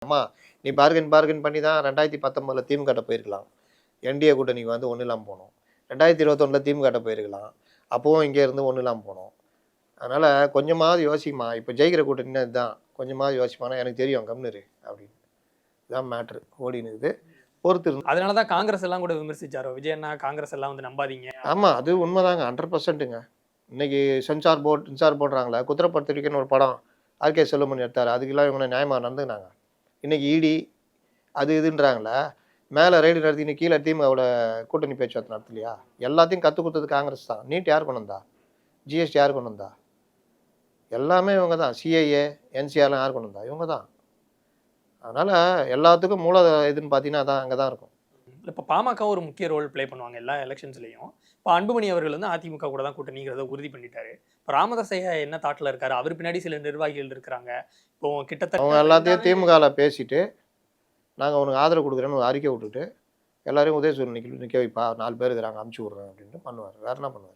அம்மா நீ பார்கன் பண்ணி தான் 2019 திமுகட்ட போயிருக்கலாம். என்டிஏ கூட்டணிக்கு வந்து ஒன்றும் இல்லாமல் போனோம். 2021 திமுகட்ட போயிருக்கலாம். அப்பவும் இங்கே இருந்து ஒன்றும் இல்லாமல் போனோம். அதனால கொஞ்சமாவது யோசிம்மா. இப்போ ஜெயிக்கிற கூட்டணின்னா இதுதான். கொஞ்சமாவது யோசிப்பானா எனக்கு தெரியும் கம்முனு இரு அப்படின்னு. இதுதான் மேட்ரு ஓடின்னு இருக்குது. பொறுத்து அதனால தான் காங்கிரஸ் எல்லாம் கூட விமர்சிச்சாரோ. விஜய் அண்ணா காங்கிரஸ் எல்லாம் வந்து நம்பாதீங்க. ஆமா அது உண்மைதாங்க 100%ங்க. இன்னைக்கு சென்சார் போடுறாங்களே குதிரைப்பத்திரிக்கைன்னு ஒரு படம் ஆர்கே செல்வமணி எடுத்தார். அதுக்கெல்லாம் இவங்க நியாயமாக நடந்துக்கினாங்க. இன்னைக்கு இடி அது இதுன்றாங்களே மேலே ரைடு நடத்தின்னு கீழே திமுகவோட கூட்டணி பேச்சுவார்த்தை நடத்தலையா? எல்லாத்தையும் கற்றுக் கொடுத்தது காங்கிரஸ் தான். நீட் யார் கொண்டு வந்தா? ஜிஎஸ்டி யார் கொண்டு வந்தா? எல்லாமே இவங்க தான். சிஐஏ என்சிஆர்லாம் யார் கொண்டு வந்தா? இவங்க தான். அதனால எல்லாத்துக்கும் மூல இதுன்னு பார்த்தீங்கன்னா அதான் அங்கே தான் இருக்கும். இப்போ பாமக ஒரு முக்கிய ரோல் ப்ளே பண்ணுவாங்க எல்லா எலெக்ஷன்ஸ்லையும். இப்போ அன்புமணி அவர்கள் வந்து அதிமுக கூட தான் கூட்டணிங்கிறத உறுதி பண்ணிட்டாரு. இப்போ ராமதாஸ் ஐயா என்ன தாட்டில் இருக்காரு? அவர் பின்னாடி சில நிர்வாகிகள் இருக்கிறாங்க. இப்போ கிட்டத்தட்ட அவங்க எல்லாத்தையும் திமுகவில் பேசிட்டு நாங்கள் உனக்கு ஆதரவு கொடுக்குறேன்னு ஒரு அறிக்கை விட்டுட்டு எல்லாரையும் உதயசூரியன் நிற்க வைப்பா 4 பேர் இருக்கிறாங்க அமுச்சு விட்றேன் அப்படின்ட்டு பண்ணுவார். வேறு என்ன பண்ணுவார்?